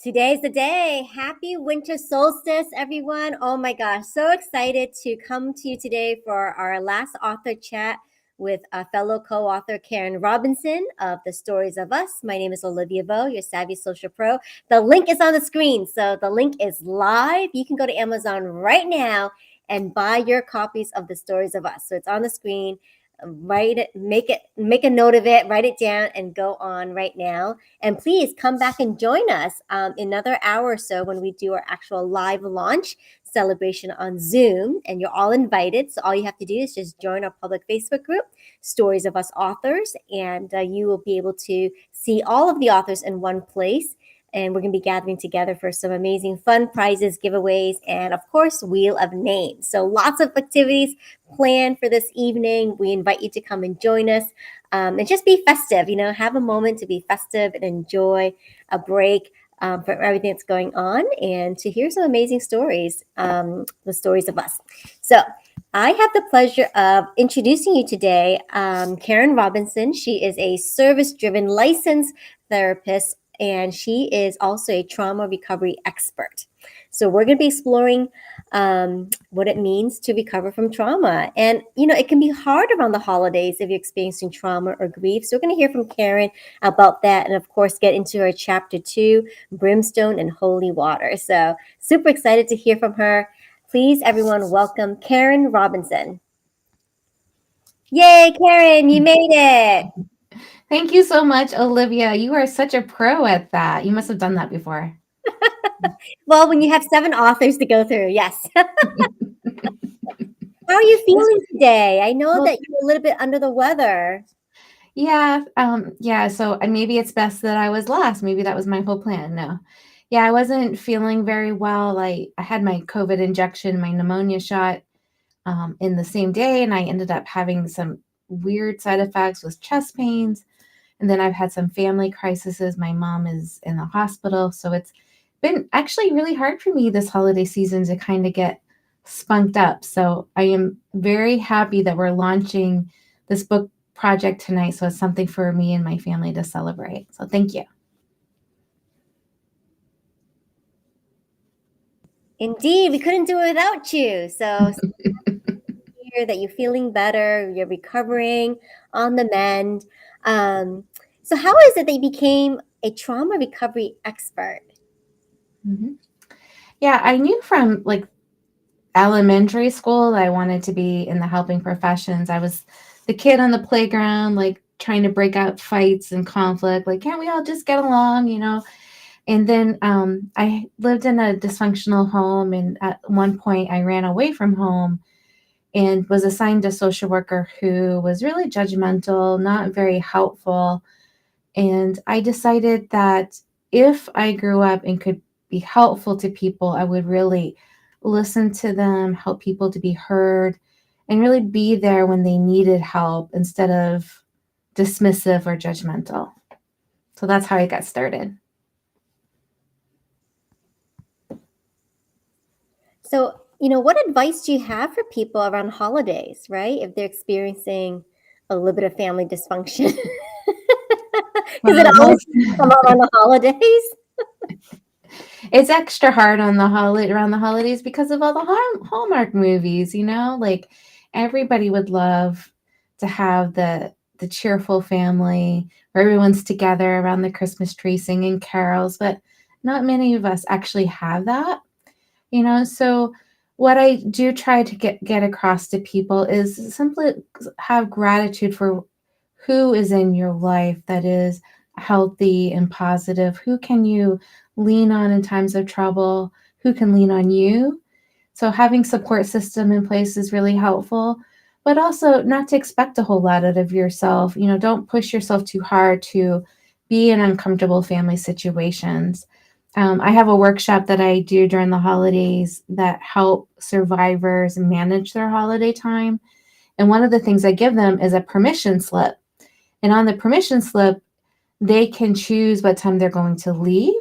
Today's the day. Happy winter solstice, everyone. Oh my gosh, so excited to come to you today for our last author chat with a fellow co-author Karen Robinson of The Stories of Us. My name is Olivia Vo, your Savvy Social Pro. The link is on the screen, so the link is live. You can go to Amazon right now and buy your copies of The Stories of Us. So it's on the screen. Write it, make a note of it, write it down, and go on right now. And please come back and join us in another hour or so when we do our actual live launch celebration on Zoom. And you're all invited. So all you have to do is just join our public Facebook group, Stories of Us Authors, and you will be able to see all of the authors in one place. And we're going to be gathering together for some amazing fun prizes, giveaways, and of course, Wheel of Names. So lots of activities planned for this evening. We invite you to come and join us and just be festive, have a moment to be festive and enjoy a break from everything that's going on and to hear some amazing stories, the stories of us. So I have the pleasure of introducing you today, Karen Robinson. She is a service-driven licensed therapist, and she is also a trauma recovery expert. So we're going to be exploring what it means to recover from trauma. And, it can be hard around the holidays if you're experiencing trauma or grief. So we're going to hear from Karen about that. And of course, get into her chapter 2, Brimstone and Holy Water. So super excited to hear from her. Please, everyone, welcome Karen Robinson. Yay, Karen, you made it. Thank you so much, Olivia. You are such a pro at that. You must have done that before. Well, when you have 7 authors to go through, yes. How are you feeling today? I know that you're a little bit under the weather. Yeah. So maybe it's best that I was last. Maybe that was my whole plan. No. Yeah, I wasn't feeling very well. I had my COVID injection, my pneumonia shot in the same day, and I ended up having some weird side effects with chest pains. And then I've had some family crises. My mom is in the hospital. So it's been actually really hard for me this holiday season to kind of get spunked up. So I am very happy that we're launching this book project tonight. So it's something for me and my family to celebrate. So thank you. Indeed, we couldn't do it without you. So hear that you're feeling better, you're recovering on the mend. So how is it that you became a trauma recovery expert? Mm-hmm. Yeah, I knew from elementary school that I wanted to be in the helping professions. I was the kid on the playground, trying to break up fights and conflict. Can't we all just get along, And then I lived in a dysfunctional home, and at one point I ran away from home and was assigned a social worker who was really judgmental, not very helpful. And I decided that if I grew up and could be helpful to people, I would really listen to them, help people to be heard, and really be there when they needed help instead of dismissive or judgmental. So that's how I got started. So, what advice do you have for people around holidays, right? If they're experiencing a little bit of family dysfunction. Because it always comes up around the holidays. It's extra hard on around the holidays because of all the Hallmark movies, everybody would love to have the cheerful family where everyone's together around the Christmas tree singing carols, but not many of us actually have that. So what I do try to get across to people is simply have gratitude for who is in your life that is healthy and positive. Who can you lean on in times of trouble? Who can lean on you? So having support system in place is really helpful, but also not to expect a whole lot out of yourself. Don't push yourself too hard to be in uncomfortable family situations. I have a workshop that I do during the holidays that help survivors manage their holiday time. And one of the things I give them is a permission slip. And on the permission slip, they can choose what time they're going to leave.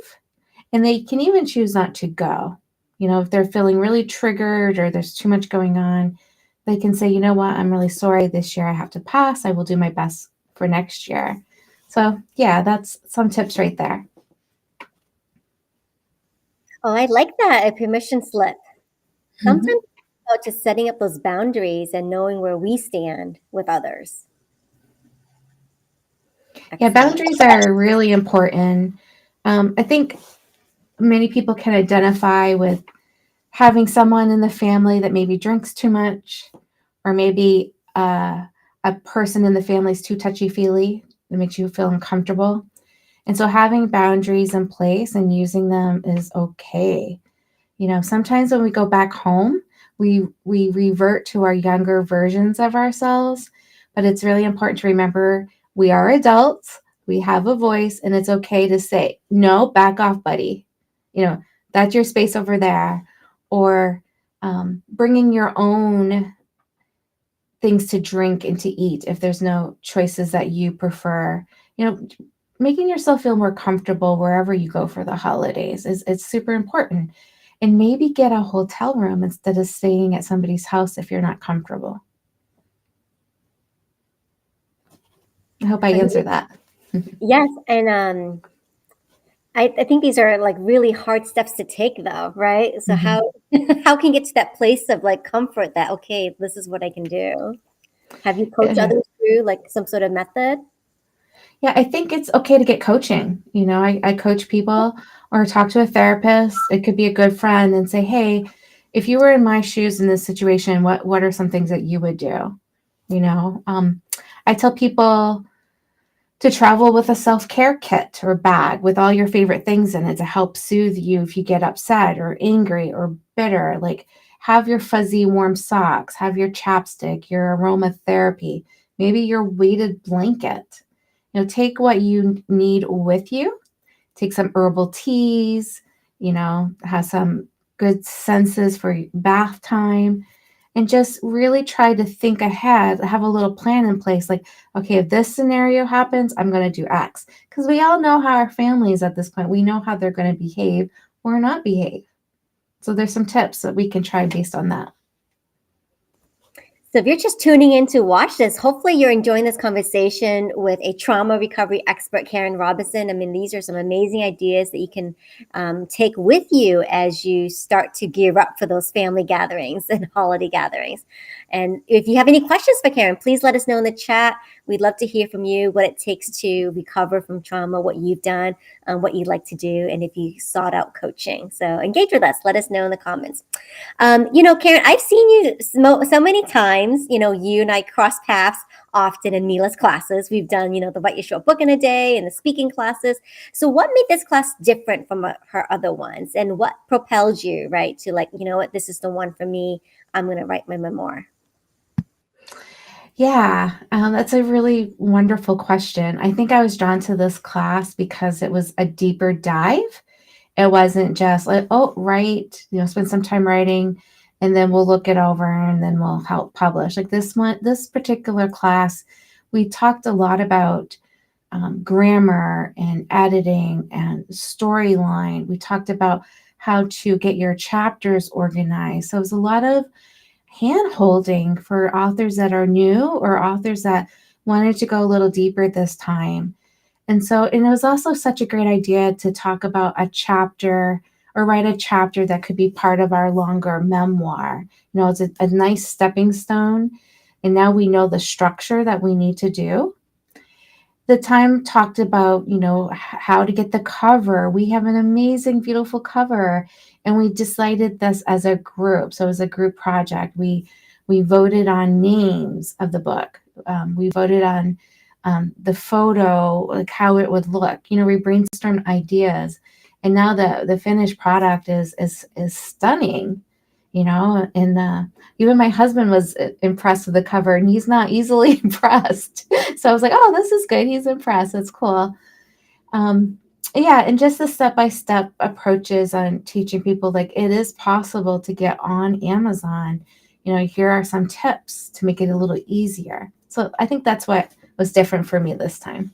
And they can even choose not to go. If they're feeling really triggered or there's too much going on, they can say, you know what, I'm really sorry this year I have to pass. I will do my best for next year. So yeah, that's some tips right there. Oh, I like that, a permission slip. Mhm. Sometimes it's about just setting up those boundaries and knowing where we stand with others. Yeah, Excellent. boundaries are really important. I think many people can identify with having someone in the family that maybe drinks too much, or maybe a person in the family is too touchy feely that makes you feel uncomfortable. And so having boundaries in place and using them is okay. You know, sometimes when we go back home, we revert to our younger versions of ourselves, but it's really important to remember we are adults, we have a voice, and it's okay to say, "No, back off, buddy." You know, that's your space over there. Or bringing your own things to drink and to eat if there's no choices that you prefer. You know, making yourself feel more comfortable wherever you go for the holidays is it's super important. And maybe get a hotel room instead of staying at somebody's house if you're not comfortable. I hope I answered that. Yes, and I think these are like really hard steps to take though, right? So Mhm. how can you get to that place of like comfort that okay, this is what I can do? Have you coached Yeah. others through like some sort of method? Yeah, I think it's okay to get coaching. You know, I coach people or talk to a therapist. It could be a good friend and say, hey, if you were in my shoes in this situation, what are some things that you would do? You know, I tell people to travel with a self-care kit or bag with all your favorite things in it to help soothe you if you get upset or angry or bitter. Like have your fuzzy warm socks, have your chapstick, your aromatherapy, maybe your weighted blanket. You know, take what you need with you. Take some herbal teas, you know, have some good senses for bath time, and just really try to think ahead, have a little plan in place. Like, okay, if this scenario happens, I'm going to do X. Because we all know how our families at this point, we know how they're going to behave or not behave. So there's some tips that we can try based on that. So if you're just tuning in to watch this, hopefully you're enjoying this conversation with a trauma recovery expert, Karen Robinson. I mean, these are some amazing ideas that you can take with you as you start to gear up for those family gatherings and holiday gatherings. And if you have any questions for Karen, please let us know in the chat. We'd love to hear from you what it takes to recover from trauma, what you've done, what you'd like to do, and if you sought out coaching. So engage with us. Let us know in the comments. Karen, I've seen you so many times. You and I cross paths often in Mila's classes. We've done, the Write Your Short Book in a Day and the speaking classes. So, what made this class different from her other ones? And what propelled you, right, to like, you know what, this is the one for me. I'm going to write my memoir. Yeah, that's a really wonderful question. I think I was drawn to this class because it was a deeper dive. It wasn't just like, oh, write, spend some time writing and then we'll look it over and then we'll help publish. Like this particular class, we talked a lot about grammar and editing and storyline. We talked about how to get your chapters organized. So it was a lot of hand holding for authors that are new or authors that wanted to go a little deeper this time. And it was also such a great idea to talk about a chapter or write a chapter that could be part of our longer memoir. It's a nice stepping stone. And now we know the structure that we need to do. The time talked about, how to get the cover. We have an amazing, beautiful cover. And we decided this as a group. So it was a group project. We voted on names of the book. We voted on the photo, like how it would look. We brainstormed ideas, and now the finished product is stunning. And even my husband was impressed with the cover, and he's not easily impressed. So I was like, "Oh, this is good. He's impressed. That's cool." Um, yeah, and just the step-by-step approaches on teaching people like it is possible to get on Amazon. Here are some tips to make it a little easier. So I think that's what was different for me this time.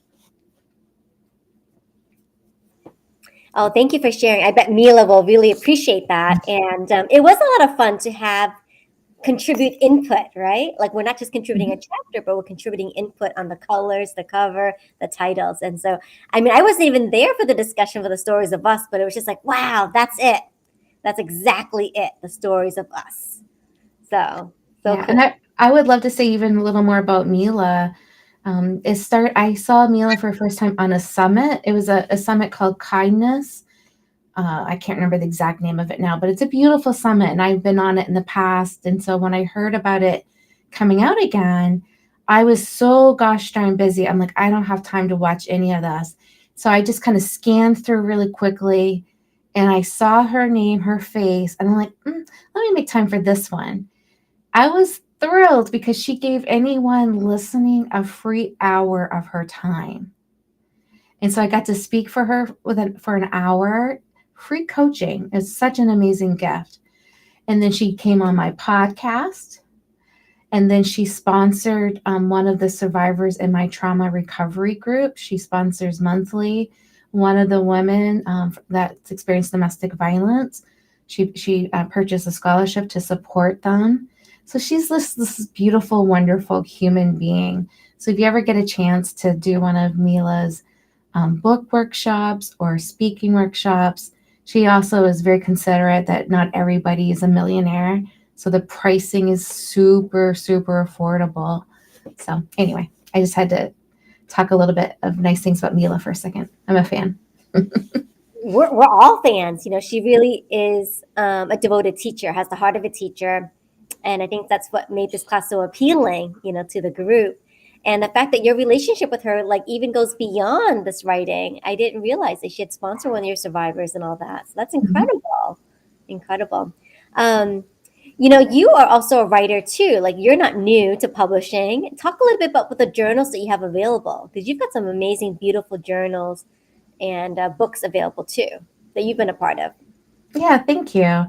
Oh, thank you for sharing. I bet Mila will really appreciate that. And it was a lot of fun to have contribute input, right? Like we're not just contributing a Mhm. chapter, but we're contributing input on the colors, the cover, the titles. And so, I mean, I wasn't even there for the discussion for the stories of us, but it was just like, wow, that's it. That's exactly it. The stories of us. So Yeah, and cool. I would love to say even a little more about Mila. I saw Mila for the first time on a summit. It was a summit called Kindness. I can't remember the exact name of it now, but it's a beautiful summit, and I've been on it in the past. And so when I heard about it coming out again, I was so gosh darn busy. I'm like, I don't have time to watch any of this. So I just kind of scanned through really quickly, and I saw her name, her face, and I'm like, let me make time for this one. I was thrilled because she gave anyone listening a free hour of her time. And so I got to speak for her for an hour. Free coaching is such an amazing gift. And then she came on my podcast. And then she sponsored one of the survivors in my trauma recovery group. She sponsors monthly one of the women that's experienced domestic violence. She purchased a scholarship to support them. So she's this beautiful, wonderful human being. So if you ever get a chance to do one of Mila's book workshops or speaking workshops, she also is very considerate that not everybody is a millionaire. So the pricing is super, super affordable. So anyway, I just had to talk a little bit of nice things about Mila for a second. I'm a fan. We're all fans. She really is a devoted teacher, has the heart of a teacher. And I think that's what made this class so appealing, to the group. And the fact that your relationship with her, like, even goes beyond this writing. I didn't realize that she had sponsored one of your survivors and all that. So that's Mhm. incredible. Incredible. Um, you are also a writer too. Like, you're not new to publishing. Talk a little bit about what the journals that you have available, because you've got some amazing, beautiful journals and books available too that you've been a part of. Yeah, thank you.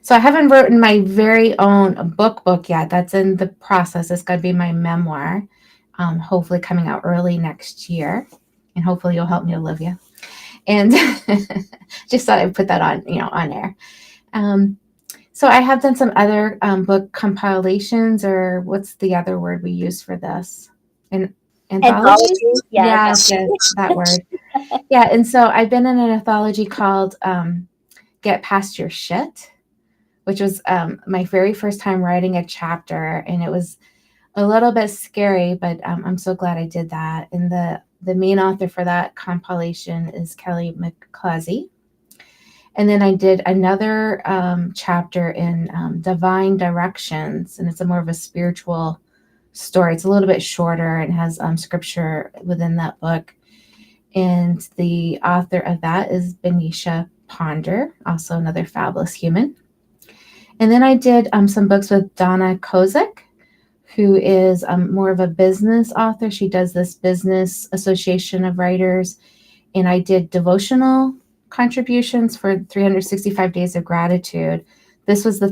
So I haven't written my very own book yet. That's in the process. It's going to be my memoir, hopefully coming out early next year. And hopefully you'll help me, Olivia. And just thought I'd put that on air. Um, so I have done some other book compilations, or what's the other word we use for this? An anthologies? Anthology, yeah, Yes, anthology. yes, that word. Yeah, and so I've been in an anthology called Get Past Your Shit, which was my very first time writing a chapter, and it was a little bit scary, but I'm so glad I did that. And the main author for that compilation is Kelly McCluskey. And then I did another chapter in Divine Directions, and it's a more of a spiritual story. It's a little bit shorter and has scripture within that book. And the author of that is Benicia Ponder, also another fabulous human. And then I did some books with Donna Kozik, who is more of a business author. She does this business association of writers. And I did devotional contributions for 365 Days of Gratitude. This was the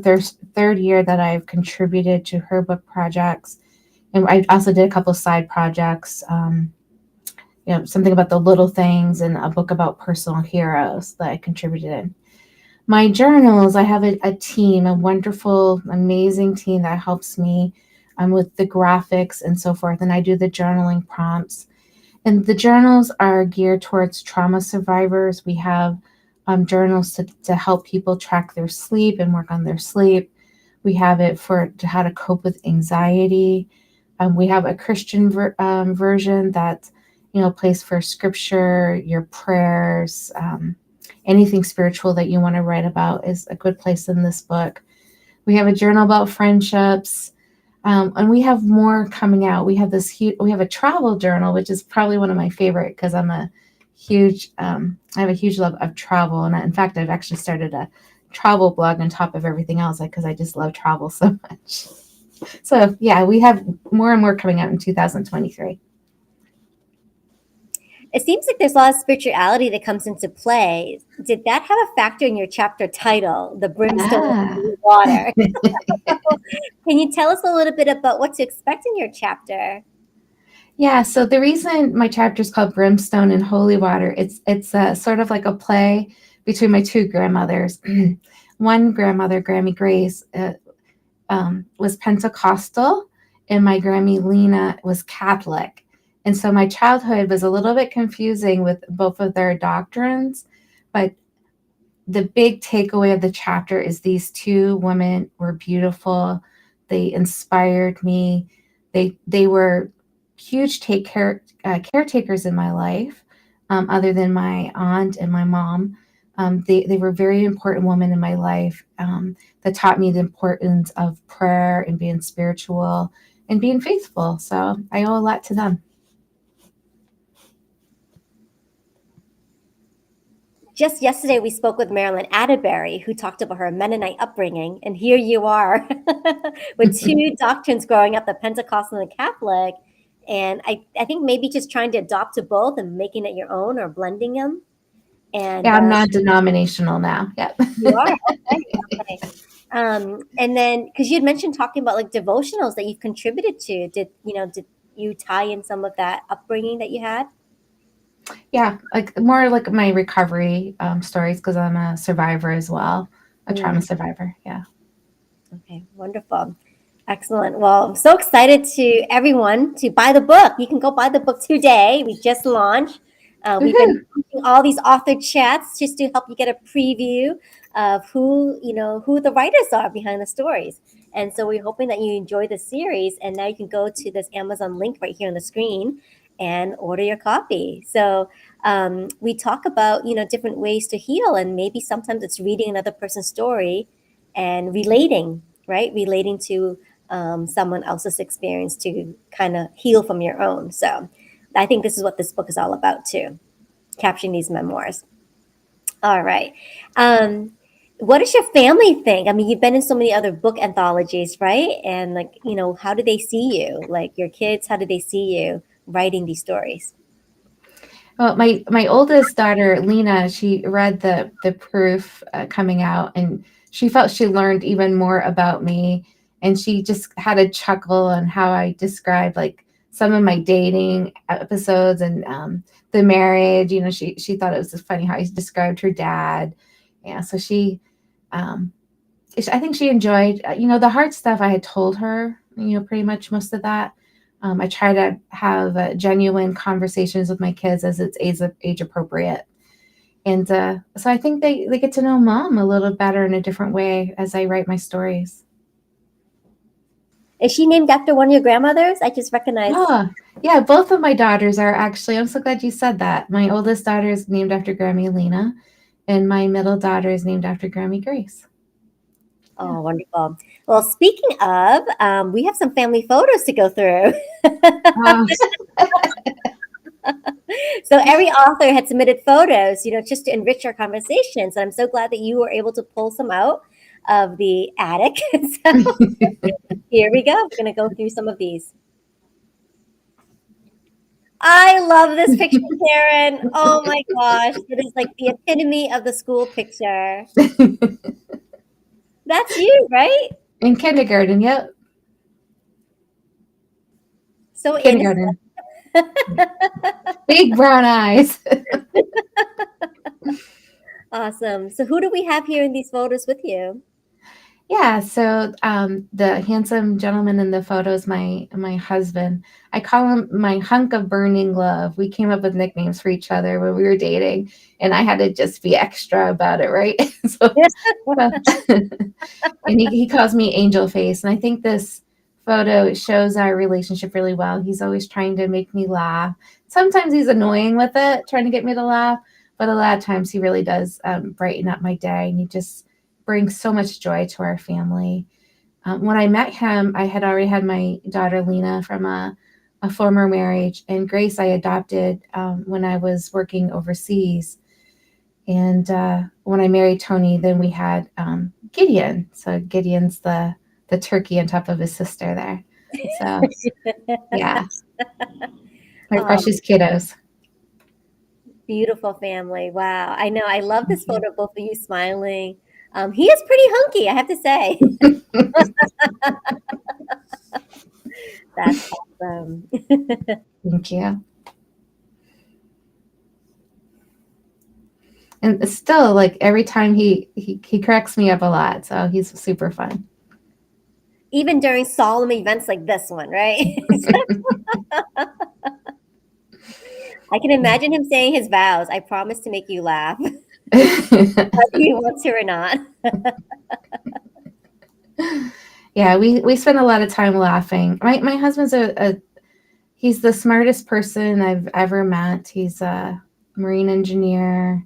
third year that I've contributed to her book projects. And I also did a couple side projects, something about the little things and a book about personal heroes that I contributed in. My journals, I have a team, a wonderful, amazing team that helps me with the graphics and so forth. And I do the journaling prompts. And the journals are geared towards trauma survivors. We have journals to help people track their sleep and work on their sleep. We have it to how to cope with anxiety. We have a Christian version that's, a place for scripture, your prayers, anything spiritual that you want to write about is a good place in this book. We have a journal about friendships. And we have more coming out. We have we have a travel journal, which is probably one of my favorite because I have a huge love of travel. And in fact, I've actually started a travel blog on top of everything else because I just love travel so much. So yeah, we have more and more coming out in 2023. It seems like there's a lot of spirituality that comes into play. Did that have a factor in your chapter title, The Brimstone Ah. Holy Water? Can you tell us a little bit about what to expect in your chapter? Yeah, so the reason my chapter is called Brimstone and Holy Water, it's sort of like a play between my two grandmothers. One grandmother, Grammy Grace, was Pentecostal, and my Grammy Lena was Catholic. And so my childhood was a little bit confusing with both of their doctrines, but the big takeaway of the chapter is these two women were beautiful. They inspired me. They were huge caretakers in my life, other than my aunt and my mom. They were very important women in my life, that taught me the importance of prayer and being spiritual and being faithful. So I owe a lot to them. Just yesterday, we spoke with Marilyn Atterbury, who talked about her Mennonite upbringing. And here you are with two doctrines growing up, the Pentecostal and the Catholic. And I think maybe just trying to adopt to both and making it your own or blending them. And Yeah, I'm not denominational now. Yep. you are. Okay. Okay. And then, because you had mentioned talking about like devotionals that you've contributed to, did you tie in some of that upbringing that you had? Yeah, like more like my recovery stories because I'm a survivor as well, a trauma Mm, survivor. Yeah. okay, wonderful. Excellent. Well, I'm so excited to everyone to buy the book. You can go buy the book today. We just launched. We've been Woohoo! doing all these author chats just to help you get a preview of who the writers are behind the stories. And so we're hoping that you enjoy the series. And now you can go to this Amazon link right here on the screen and order your copy. So we talk about different ways to heal, and maybe sometimes it's reading another person's story and relating, right? Relating to someone else's experience to kind of heal from your own. So I think this is what this book is all about too, capturing these memoirs. All right. Um, what does your family think? I mean, you've been in so many other book anthologies, right? And like, how do they see you? Like your kids, how do they see you writing these stories? Well, my oldest daughter, Lena, she read the proof coming out, and she felt she learned even more about me. And she just had a chuckle on how I described like some of my dating episodes and the marriage. You know, she thought it was just funny how I described her dad. Yeah, so um, I think she enjoyed, the hard stuff I had told her, pretty much most of that. I try to have genuine conversations with my kids as it's age appropriate. And so I think they get to know mom a little better in a different way as I write my stories. Is she named after one of your grandmothers? I just recognized. Oh, yeah, both of my daughters are actually, I'm so glad you said that. My oldest daughter is named after Grammy Lena, and my middle daughter is named after Grammy Grace. Yeah. Oh, wonderful. Well, speaking of, we have some family photos to go through. Um, So every author had submitted photos, just to enrich our conversations. And I'm so glad that you were able to pull some out of the attic. So here we go. We're going to go through some of these. I love this picture, Karen. Oh my gosh. It is like the epitome of the school picture. That's you, right? In kindergarten, yep. So innocent. Kindergarten. Big brown eyes. Awesome. So who do we have here in these photos with you? Yeah, so the handsome gentleman in the photo is my husband. I call him my hunk of burning love. We came up with nicknames for each other when we were dating, and I had to just be extra about it, right? so, so and he calls me Angel Face, and I think this photo shows our relationship really well. He's always trying to make me laugh. Sometimes he's annoying with it, trying to get me to laugh, but a lot of times he really does brighten up my day, and he just brings so much joy to our family. When I met him, I had already had my daughter Lena from a former marriage, and Grace I adopted when I was working overseas. And when I married Tony, then we had Gideon. So Gideon's the turkey on top of his sister there. So yeah, my Oh, precious kiddos. beautiful family. Wow. I know. I love this Thank you. photo of both of you smiling. He is pretty hunky, I have to say. That's awesome. Thank you. And it's still like every time he cracks me up a lot. So he's super fun. Even during solemn events like this one, right? I can imagine him saying his vows. I promise to make you laugh. whether you want to or not. Yeah, we spend a lot of time laughing. My husband's a he's the smartest person I've ever met. He's a marine engineer.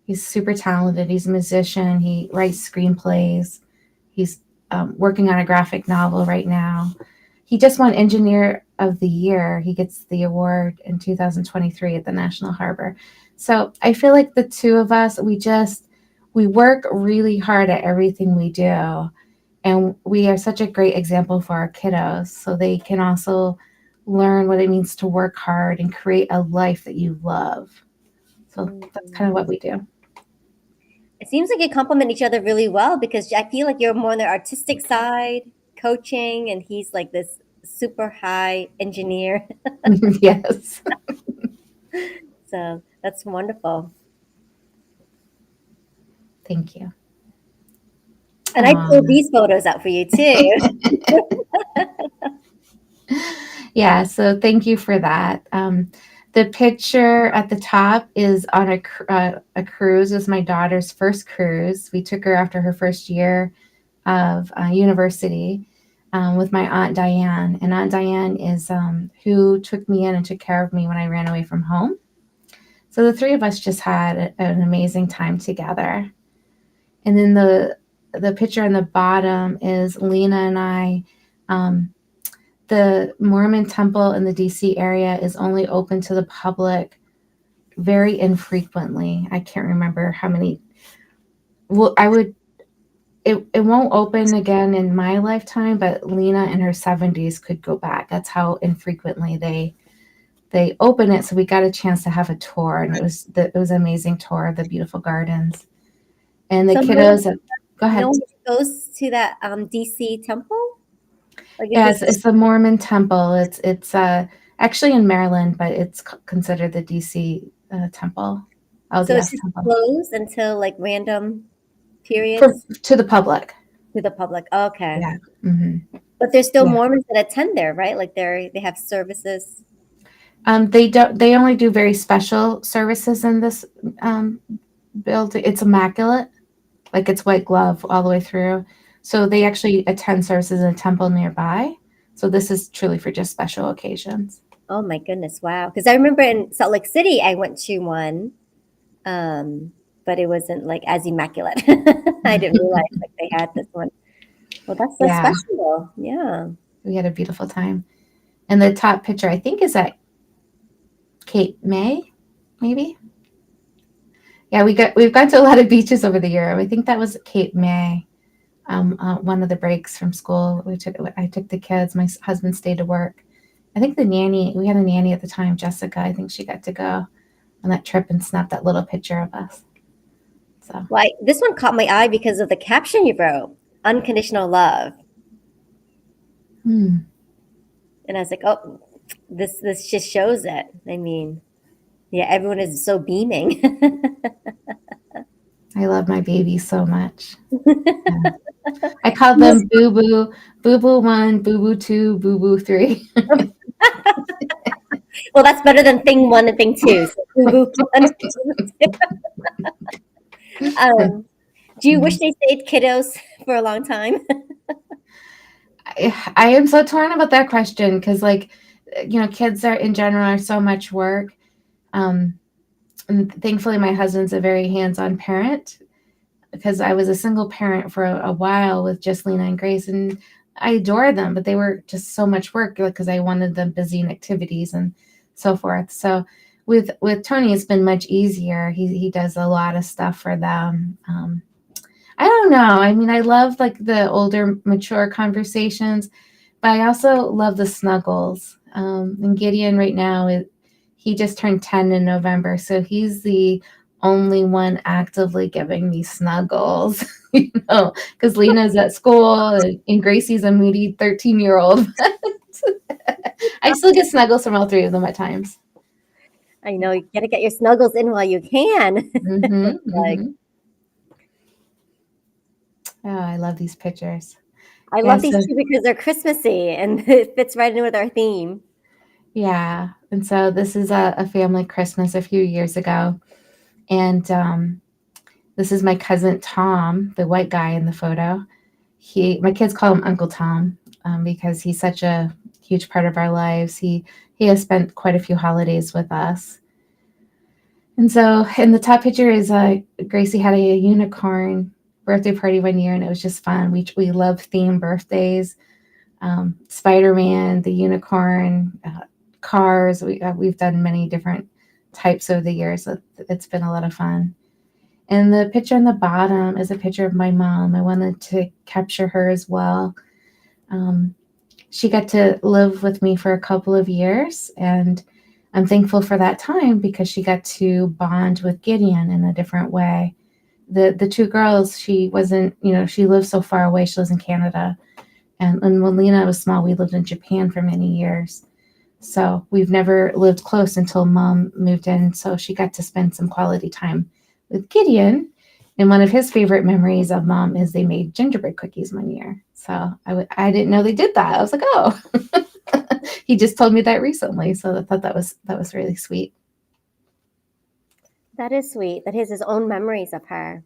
He's super talented. He's a musician. He writes screenplays. He's working on a graphic novel right now. He just won Engineer of the Year. He gets the award in 2023 at the National Harbor. So I feel like the two of us, we work really hard at everything we do. And we are such a great example for our kiddos. So they can also learn what it means to work hard and create a life that you love. So that's kind of what we do. It seems like you complement each other really well because I feel like you're more on the artistic side, coaching, and he's like this super high engineer. Yes. So that's wonderful. Thank you. And I pulled these photos out for you too. Yeah, so thank you for that. The picture at the top is on a cruise. It was my daughter's first cruise. We took her after her first year of university with my Aunt Diane. And Aunt Diane is who took me in and took care of me when I ran away from home. So the three of us just had an amazing time together. And then the picture on the bottom is Lena and I. The Mormon temple in the DC area is only open to the public very infrequently. I can't remember how many. Well, it won't open again in my lifetime, but Lena in her 70s could go back. That's how infrequently they open it. So we got a chance to have a tour, and it was an amazing tour of the beautiful gardens. And the So kiddos. Go ahead. no one goes to that DC temple? Like Yes, it's the Mormon temple. It's actually in Maryland, but it's considered the DC temple. so LDS it's just temple closed until like random periods to the public. to the public. Okay. Yeah. Mm-hmm. But there's still Yeah. Mormons that attend there, right? Like they have services. They only do very special services in this building. It's immaculate, like it's white glove all the way through. So they actually attend services in a temple nearby. So this is truly for just special occasions. Oh my goodness, wow. Because I remember in Salt Lake City, I went to one, but it wasn't like as immaculate. I didn't realize like they had this one. Well, that's so Yeah. special. Yeah. We had a beautiful time. And the top picture, I think, is at Cape May, maybe. Yeah, we've gone to a lot of beaches over the year. I think that was Cape May. One of the breaks from school, I took the kids. My husband stayed to work. I think we had a nanny at the time, Jessica. I think she got to go on that trip and snap that little picture of us. So, Well, this one caught my eye because of the caption you wrote, "Unconditional love," and I was like, "Oh, this just shows it." I mean, yeah, everyone is so beaming. I love my baby so much. Yeah. I call them Boo Boo, Boo Boo 1, Boo Boo 2, Boo Boo 3. Well, that's better than thing 1 and thing 2. So, do you wish they stayed kiddos for a long time? I am so torn about that question because, like, kids in general are so much work. And thankfully, my husband's a very hands-on parent because I was a single parent for a while with just Lena and Grace, and I adore them, but they were just so much work because I wanted them busy in activities and so forth. So with Tony, it's been much easier. He does a lot of stuff for them. I don't know. I mean, I love like the older, mature conversations, but I also love the snuggles. And Gideon right now, he just turned 10 in November, so he's the only one actively giving me snuggles, because Lena's at school and Gracie's a moody 13-year-old. I still get snuggles from all three of them at times. I know you got to get your snuggles in while you can. Oh, I love these pictures. I love these too because they're Christmassy and it fits right in with our theme. Yeah, and so this is a family Christmas a few years ago, and This is my cousin Tom, the white guy in the photo. My kids call him Uncle Tom, because he's such a huge part of our lives. He has spent quite a few holidays with us. And so in the top picture is Gracie had a unicorn birthday party one year, and it was just fun. We love themed birthdays. Spider-Man, the unicorn, cars. We've done many different types over the years. It's been a lot of fun. And the picture on the bottom is a picture of my mom. I wanted to capture her as well. She got to live with me for a couple of years, and I'm thankful for that time because she got to bond with Gideon in a different way. The two girls, she wasn't, she lived so far away. She lives in Canada. And when Lena was small, we lived in Japan for many years. So we've never lived close until Mom moved in. So she got to spend some quality time with Gideon. And one of his favorite memories of Mom is they made gingerbread cookies one year. So I didn't know they did that. I was like, oh, he just told me that recently. So I thought that was really sweet. That is sweet. That is his own memories of her.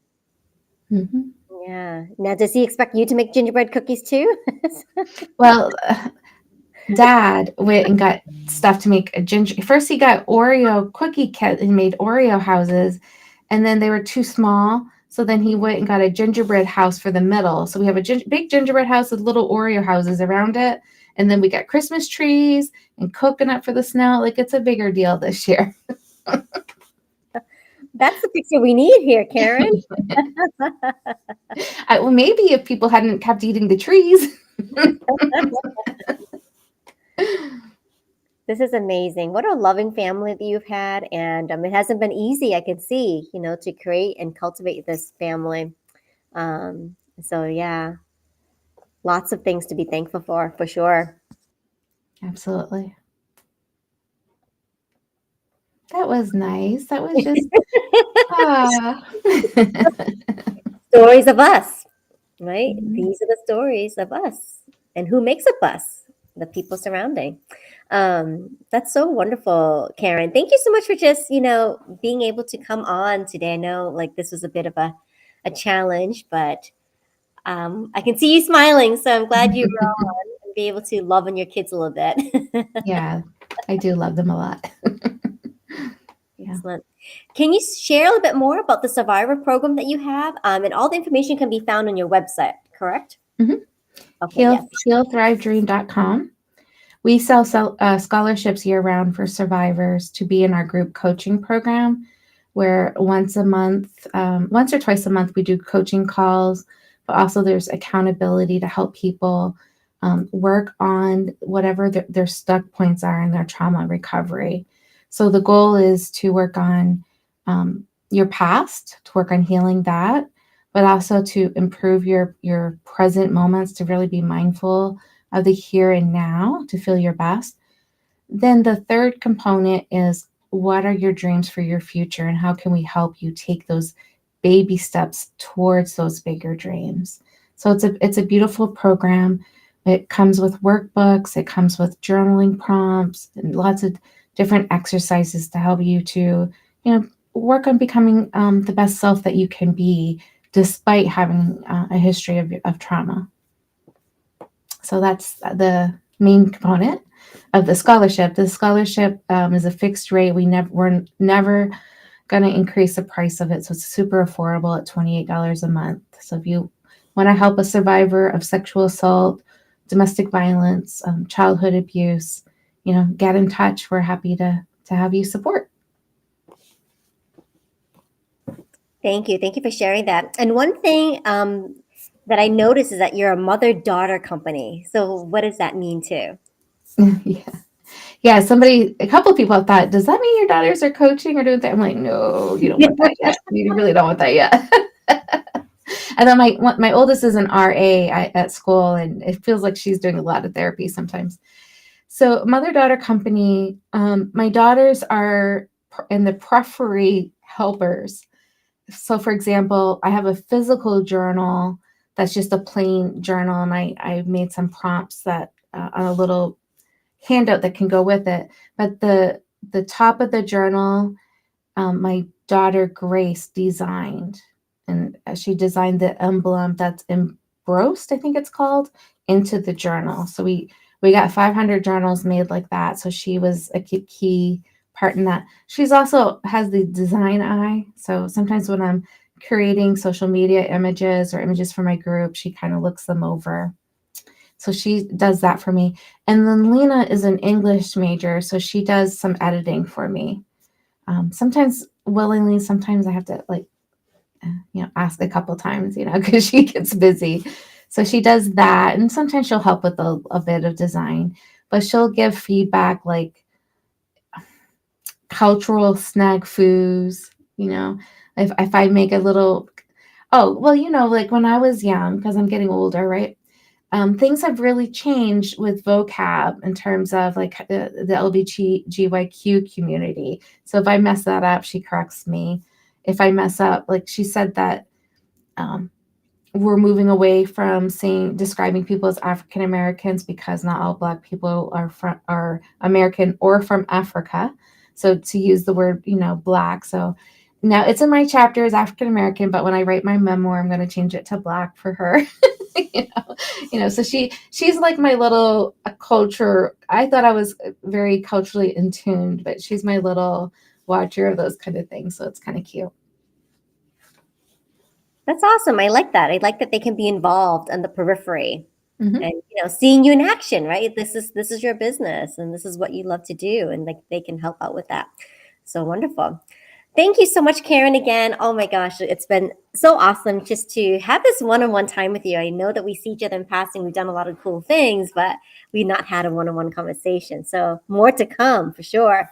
Mm-hmm. Yeah. Now, does he expect you to make gingerbread cookies too? Well, Dad went and got stuff to make a ginger. First, he got Oreo cookie kit and made Oreo houses, and then they were too small. So then he went and got a gingerbread house for the middle. So we have a big gingerbread house with little Oreo houses around it, and then we got Christmas trees and coconut for the snow. Like, it's a bigger deal this year. That's the picture we need here, Karen. Well, maybe if people hadn't kept eating the trees. This is amazing. What a loving family that you've had. And it hasn't been easy, I can see, to create and cultivate this family. So, yeah, lots of things to be thankful for sure. Absolutely. That was nice. That was just Stories of us, right? Mm-hmm. These are the stories of us and who makes up us, the people surrounding. That's so wonderful, Karen. Thank you so much for just, being able to come on today. I know like this was a bit of a challenge, but I can see you smiling. So I'm glad you were on and be able to love on your kids a little bit. Yeah, I do love them a lot. Excellent. Can you share a little bit more about the Survivor program that you have? And all the information can be found on your website, correct? Mm-hmm. Okay, healthrivedream.com. We sell scholarships year-round for survivors to be in our group coaching program, where once or twice a month, we do coaching calls, but also there's accountability to help people work on whatever their stuck points are in their trauma recovery. So the goal is to work on your past, to work on healing that, but also to improve your present moments, to really be mindful of the here and now, to feel your best. Then the third component is, what are your dreams for your future, and how can we help you take those baby steps towards those bigger dreams? So it's a beautiful program. It comes with workbooks, it comes with journaling prompts, and lots of different exercises to help you to, work on becoming the best self that you can be, despite having a history of trauma. So that's the main component of the scholarship. The scholarship is a fixed rate. We're never going to increase the price of it. So it's super affordable at $28 a month. So if you want to help a survivor of sexual assault, domestic violence, childhood abuse, get in touch. We're happy to have you support. Thank you. Thank you for sharing that. And one thing that I noticed is that you're a mother-daughter company. So what does that mean too? Yeah. A couple of people have thought, does that mean your daughters are coaching or doing that? I'm like, no, you don't want that yet. You really don't want that yet. And then my oldest is an RA at school, and it feels like she's doing a lot of therapy sometimes. So mother-daughter company, my daughters are in the periphery helpers. So for example, I have a physical journal that's just a plain journal, and I made some prompts that on a little handout that can go with it. But the top of the journal, my daughter Grace designed, and she designed the emblem that's embossed, I think it's called, into the journal. So we got 500 journals made like that. So she was a key part in that. She's also has the design eye. So sometimes when I'm creating social media images or images for my group, she kind of looks them over. So she does that for me. And then Lena is an English major, so she does some editing for me. Sometimes willingly, sometimes I have to ask a couple times, because she gets busy. So she does that, and sometimes she'll help with a bit of design, but she'll give feedback like cultural snack foods, if I make a little, oh, well, like when I was young, because I'm getting older, right? Things have really changed with vocab in terms of like the LGBTQ community. So if I mess that up, she corrects me. If I mess up, like she said that we're moving away from describing people as African Americans because not all Black people are American or from Africa. So to use the word, Black. So now it's in my chapter as African American, but when I write my memoir, I'm going to change it to Black for her. So she's like my little culture. I thought I was very culturally in tuned, but she's my little watcher of those kind of things. So it's kind of cute. That's awesome. I like that. I like that they can be involved on the periphery, Mm-hmm. and seeing you in action, right? This is your business, and this is what you love to do, and like they can help out with that. So wonderful. Thank you so much, Karen, again. Oh my gosh, it's been so awesome just to have this one-on-one time with you. I know that we see each other in passing. We've done a lot of cool things, but we've not had a one-on-one conversation. So more to come for sure.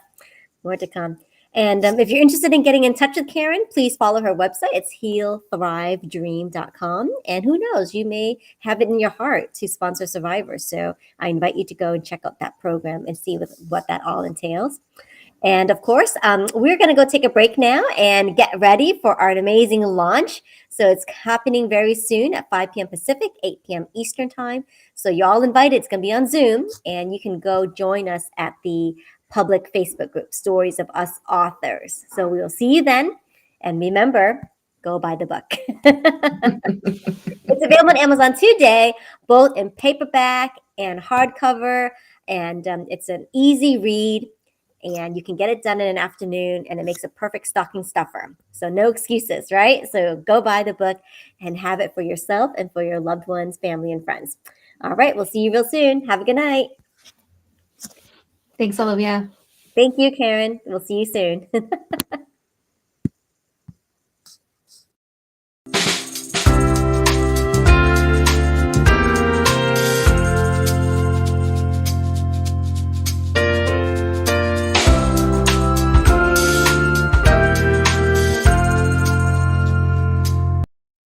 More to come. And if you're interested in getting in touch with Karen, please follow her website. It's healthrivedream.com. And who knows, you may have it in your heart to sponsor survivors. So I invite you to go and check out that program and see what that all entails. And of course, we're going to go take a break now and get ready for our amazing launch. So it's happening very soon at 5 p.m. Pacific, 8 p.m. Eastern time. So you're all invited. It's going to be on Zoom, and you can go join us at the public Facebook group, Stories of Us Authors. So we will see you then. And remember, go buy the book. It's available on Amazon today, both in paperback and hardcover. And it's an easy read. And you can get it done in an afternoon, and it makes a perfect stocking stuffer. So no excuses, right? So go buy the book and have it for yourself and for your loved ones, family, and friends. All right, we'll see you real soon. Have a good night. Thanks, Olivia. Thank you, Karen. We'll see you soon.